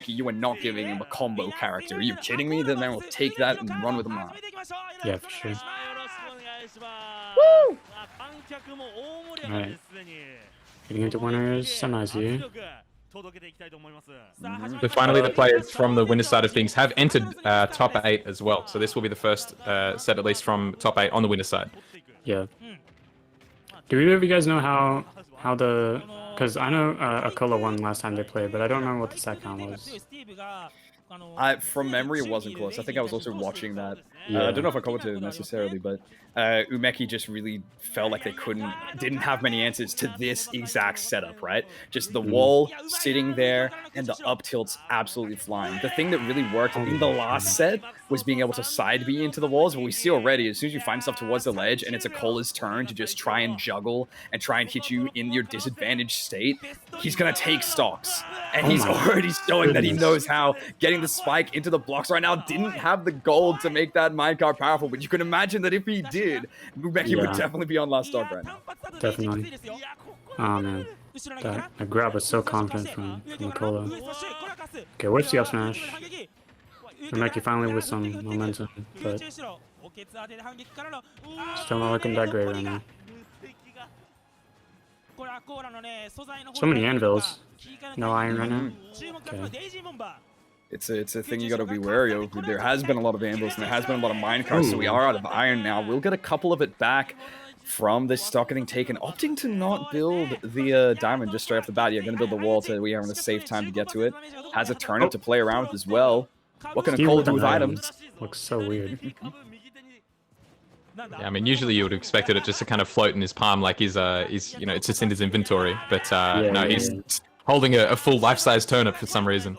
Umeki. You are not giving him a combo character. Are you kidding me? The man will take that and run with him out. Yeah, for sure. Woo! Alright. Getting into winners, semis here. So finally, the players from the winner's side of things have entered top 8 as well. So this will be the first set, at least from top 8 on the winner's side. Yeah. Do either of you guys know how the... Because I know Acola won last time they played, but I don't remember what the set count was. From memory, it wasn't close. I think I was also watching that. Yeah. I don't know if I covered it necessarily, but Umeki just really felt like they didn't have many answers to this exact setup, right? Just the wall sitting there and the up tilts absolutely flying. The thing that really worked in the last set was being able to side B into the walls, but we see already, as soon as you find stuff towards the ledge and it's Acola's turn to just try and juggle and try and hit you in your disadvantaged state, he's going to take stocks. And he's already showing that he knows how. Getting the spike into the blocks right now, didn't have the gold to make that minecart powerful, but you can imagine that if he did, Umeki would definitely be on last stock right now. Definitely. Oh man, that grab was so confident from Acola. Okay, where's the up smash? Umeki finally with some momentum, but still not looking that great right now. So many anvils. No iron right now. Okay. It's a thing you got to be wary of. There has been a lot of anvils and there has been a lot of minecarts, so we are out of iron now. We'll get a couple of it back from this stock getting taken, opting to not build the diamond just straight off the bat. You're going to build the wall so we are in a safe time to get to it. Has a turnip to play around with as well. What can Acola do with items? Looks so weird. Yeah, I mean, usually you would have expected it just to kind of float in his palm like he's you know, it's just in his inventory. But no, he's holding a full life-size turnip for some reason.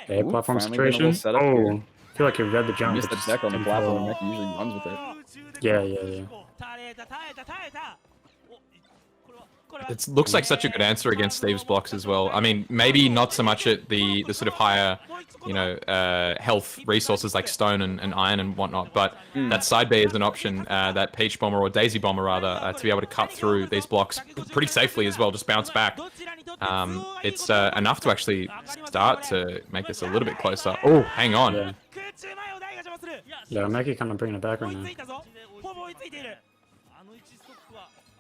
Okay, platform situation. Oh, I feel like he read the jump. Missed the deck on the platform. Umeki usually runs with it. Yeah. It looks like such a good answer against Steve's blocks as well. I mean, maybe not so much at the sort of higher, you know, health resources like stone and iron and whatnot, but that side B is an option, that Peach Bomber or Daisy Bomber rather, to be able to cut through these blocks pretty safely as well, just bounce back. It's enough to actually start to make this a little bit closer. Oh, hang on. Yeah, Umeki kind of bringing it back right now.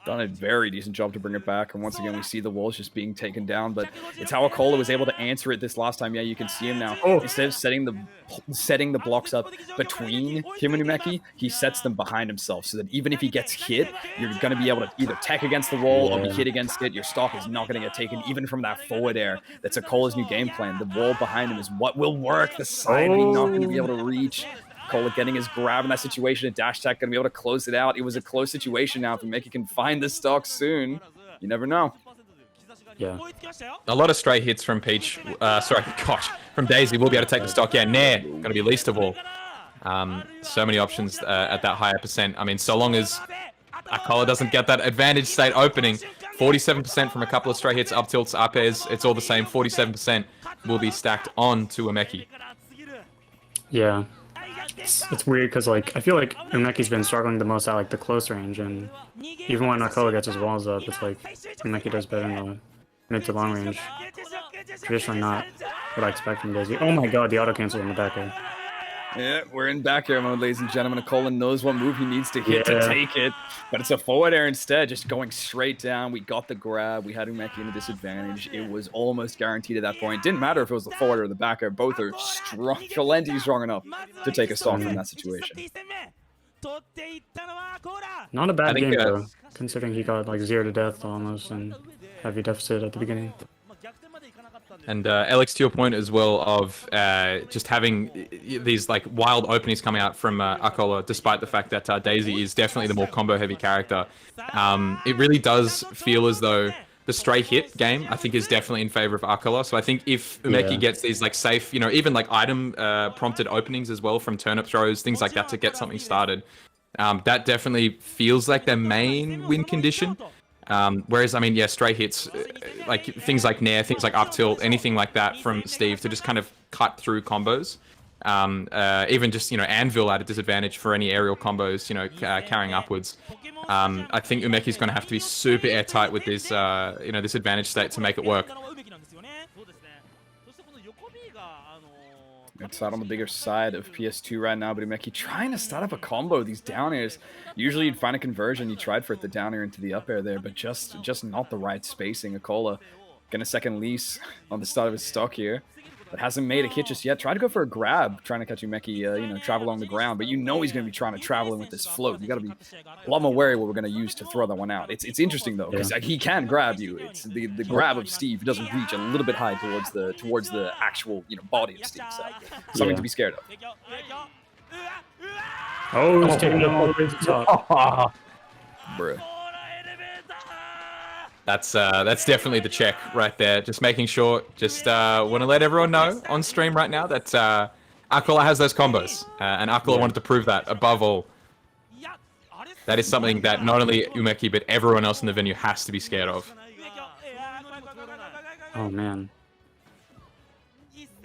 Done a very decent job to bring it back, and once again we see the walls just being taken down, but it's how Acola was able to answer it this last time. Yeah, you can see him now. Instead of setting the blocks up between him and Umeki, he sets them behind himself, so that even if he gets hit, you're going to be able to either tech against the wall or be hit against it. Your stock is not going to get taken even from that forward air. That's Acola's new game plan. The wall behind him is what will work. The side B not going to be able to reach. Acola getting his grab in that situation, and Dash Tech going to be able to close it out. It was a close situation now. If Umeki can find the stock soon, you never know. Yeah. A lot of stray hits from Peach. From Daisy. We'll be able to take the stock. Yeah, Nair going to be least of all. So many options at that higher percent. I mean, so long as Acola doesn't get that advantage state opening, 47% from a couple of stray hits, up tilts, up airs, it's all the same. 47% will be stacked on to Umeki. Yeah. It's weird because like I feel like Umeki's been struggling the most at like the close range, and even when Acola gets his walls up, it's like Umeki does better in the mid to long range. Traditionally not what I expect from Daisy. Oh my god, the auto cancel in the back air. Yeah, we're in back air mode, ladies and gentlemen. Acola knows what move he needs to hit to take it, but it's a forward air instead, just going straight down. We got the grab. We had Umeki in a disadvantage. It was almost guaranteed at that point. Didn't matter if it was the forward or the back air. Both are strong, plenty strong enough to take a stock from that situation. Not a bad game though, considering he got like 0 to death almost and heavy deficit at the beginning. And Alex, to your point as well of just having these like wild openings coming out from Acola, despite the fact that Daisy is definitely the more combo-heavy character, it really does feel as though the stray hit game, I think, is definitely in favor of Acola. So I think if Umeki gets these like safe, you know, even like item prompted openings as well from turnip throws, things like that to get something started, that definitely feels like their main win condition. Whereas, I mean, yeah, stray hits, like things like Nair, things like up tilt, anything like that from Steve to just kind of cut through combos. Even just, Anvil at a disadvantage for any aerial combos, carrying upwards. I think Umeki's going to have to be super airtight with this, this advantage state to make it work. It's not on the bigger side of PS2 right now, but Umeki trying to start up a combo. These down airs. Usually you'd find a conversion. You tried for it, the down air into the up air there, but just not the right spacing. Acola getting a second lease on the start of his stock here, but hasn't made a hit just yet. Tried to go for a grab, trying to catch Umeki, travel along the ground, but he's going to be trying to travel in with this float. You got to be a lot more wary what we're going to use to throw that one out. It's interesting though, because he can grab you. It's the grab of Steve doesn't reach a little bit high towards the actual body of Steve. So something to be scared of. Oh, he's taking it all the way to the top. Bruh. That's definitely the check right there. Just making sure, want to let everyone know on stream right now that Acola has those combos. And Acola wanted to prove that above all. That is something that not only Umeki, but everyone else in the venue has to be scared of. Oh, man.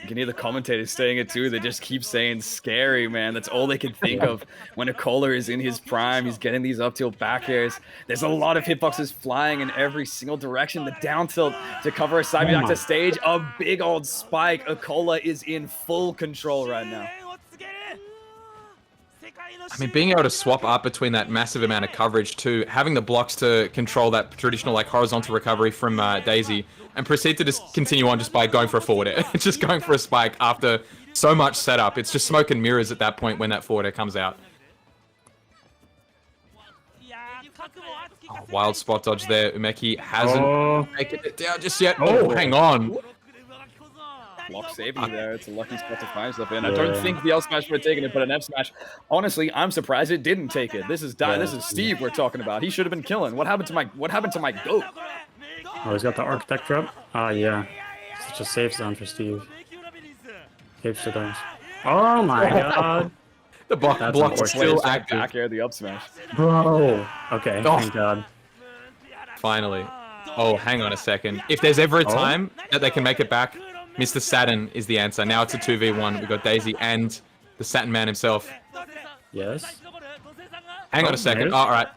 You can hear the commentators saying it too. They just keep saying scary, man. That's all they can think of when Acola is in his prime. He's getting these up tilt back airs. There's a lot of hitboxes flying in every single direction. The down tilt to cover a side back to stage. A big old spike. Acola is in full control right now. I mean, being able to swap up between that massive amount of coverage to having the blocks to control that traditional horizontal recovery from Daisy, and proceed to just continue on just by going for a forward air, just going for a spike after so much setup. It's just smoke and mirrors at that point when that forward air comes out. Oh, wild spot dodge there. Umeki hasn't taken it down just yet. Oh, hang on. Block saving there. It's a lucky spot to find stuff in. I don't think the L smash would have taken it, but an F smash. Honestly, I'm surprised it didn't take it. This is Steve we're talking about. He should have been killing. What happened to my goat? Oh, he's got the architect up. Yeah. Such a safe zone for Steve. Safe to those. Oh my god. The block is still active. Back air the up smash. Bro. Okay, thank god. Finally. Oh, hang on a second. If there's ever a time that they can make it back, Mr. Saturn is the answer. Now it's a 2v1. We've got Daisy and the Saturn man himself. Yes. Hang on a second. Oh, all right.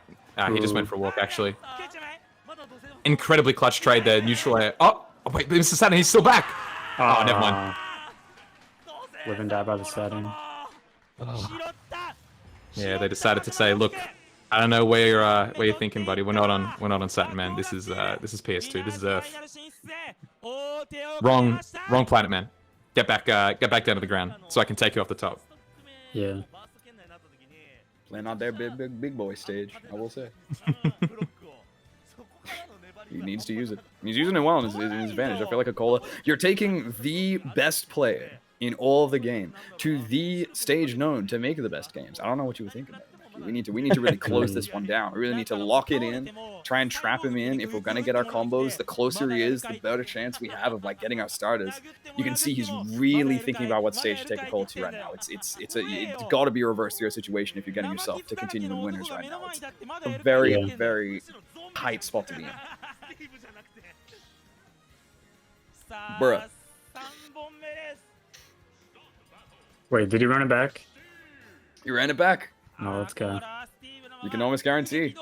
He just went for a walk, actually. Incredibly clutch trade there. Neutral air. Oh, wait, Mr. Saturn, he's still back. Oh, never mind. Live and die by the Saturn. Yeah, they decided to say, look, I don't know where you're thinking, buddy. We're not on Saturn, man. This is PS2. This is Earth. Wrong planet, man. Get back down to the ground so I can take you off the top. Yeah. Playing on their big boy stage, I will say. He needs to use it. He's using it well in his advantage. I feel like Acola, you're taking the best player in all of the game to the stage known to make the best games. I don't know what you were thinking. We need to really close this one down. We really need to lock it in, try and trap him in. If we're gonna get our combos, the closer he is, the better chance we have of getting our starters. You can see he's really thinking about what stage to take Acola to right now. It's got to be a reverse zero situation if you're getting yourself to continue in winners right now. It's a very tight spot to be in. Bruh. Wait, did he run it back? He ran it back. Oh, let's go. You can almost guarantee.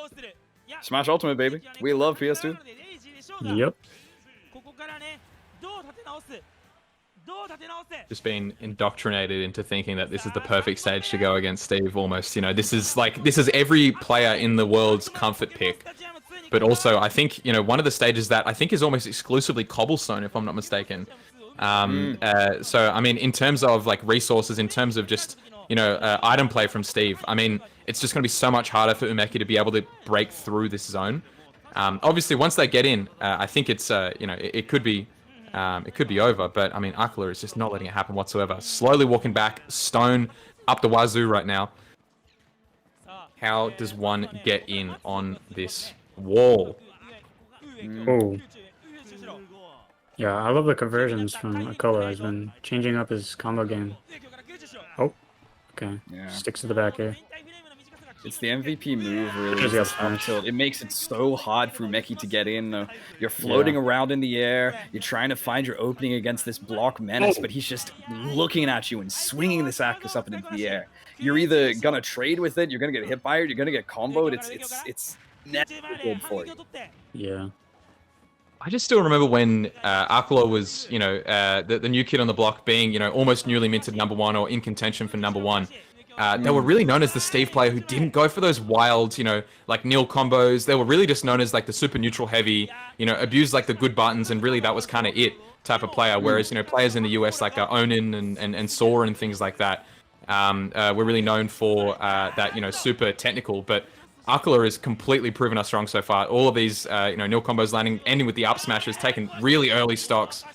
Smash Ultimate, baby. We love PS2. Yep. Just being indoctrinated into thinking that this is the perfect stage to go against Steve almost. This is every player in the world's comfort pick. But also, I think, one of the stages that I think is almost exclusively cobblestone, if I'm not mistaken. So, I mean, in terms of resources, in terms of just, item play from Steve, I mean, it's just going to be so much harder for Umeki to be able to break through this zone. Obviously, once they get in, I think it's, it could be over. But, I mean, Acola is just not letting it happen whatsoever. Slowly walking back, stone up the wazoo right now. How does one get in on this wall? Oh. Yeah, I love the conversions from Acola. He's been changing up his combo game. Oh. Okay. Yeah. Sticks to the back air. It's the MVP move, really. There's the This up up smash. tilt. It makes it so hard for Umeki to get in, though. You're floating around in the air. You're trying to find your opening against this block menace, but he's just looking at you and swinging this Acus up and into the air. You're either gonna trade with it, you're gonna get hit by it, you're gonna get comboed. It's never good for you. Yeah. I just still remember when Acola was, you know, the new kid on the block being, you know, almost newly minted #1 or in contention for #1. They were really known as the Steve player who didn't go for those wild, you know, like nil combos. They were really just known as like the super neutral heavy, you know, abused like the good buttons, and really that was kind of it type of player. Whereas, you know, players in the US like Onin and Sora and things like that were really known for that, you know, super technical. But Acola has completely proven us wrong so far. All of these, you know, nil combos landing, ending with the up smashes, taking really early stocks.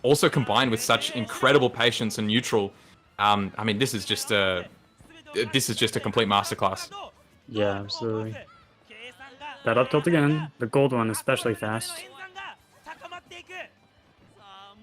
Also combined with such incredible patience and neutral. I mean, this is just a complete masterclass. Yeah, absolutely. That up tilt again. The gold one especially fast.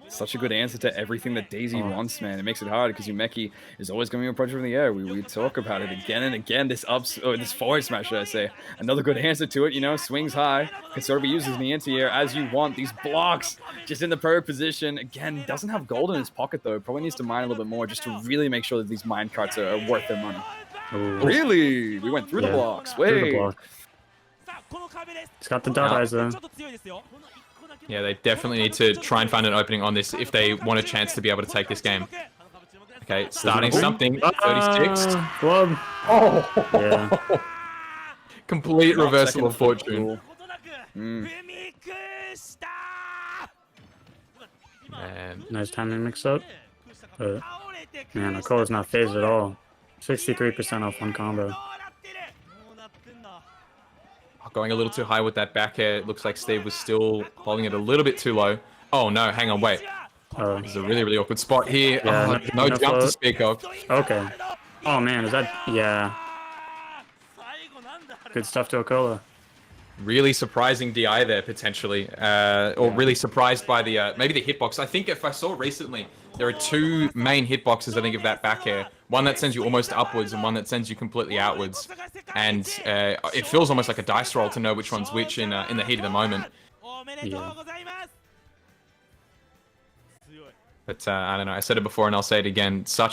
Such a good answer to everything that Daisy wants, man. It makes it hard because Umeki is always going to approach from the air. We talk about it again and again. This forward smash, should I say? Another good answer to it. You know, swings high, can sort of be used as the anti-air as you want. These blocks just in the perfect position. Again, doesn't have gold in his pocket though. Probably needs to mine a little bit more just to really make sure that these mine carts are worth their money. Ooh. Really, we went through the blocks. Wait. Through the block. It's got the dot eyes though. Yeah, they definitely need to try and find an opening on this if they want a chance to be able to take this game. Okay, starting something. 36. Glove. Oh! Yeah. Complete reversal of fortune. Cool. Man. Nice timing mix up. But, man, Acola's not phased at all. 63% off one combo. Going a little too high with that back air. It looks like Steve was still holding it a little bit too low. Oh no, hang on, wait. This is a really, really awkward spot here. Yeah, no jump to speak of. Okay. Oh man, is that... Yeah. Good stuff to Acola. Really surprising DI there, potentially. Or really surprised by the, maybe the hitbox. I think if I saw recently, there are two main hitboxes, I think, of that back air. One that sends you almost upwards and one that sends you completely outwards. And it feels almost like a dice roll to know which one's which in the heat of the moment. Yeah. But I don't know, I said it before and I'll say it again. Such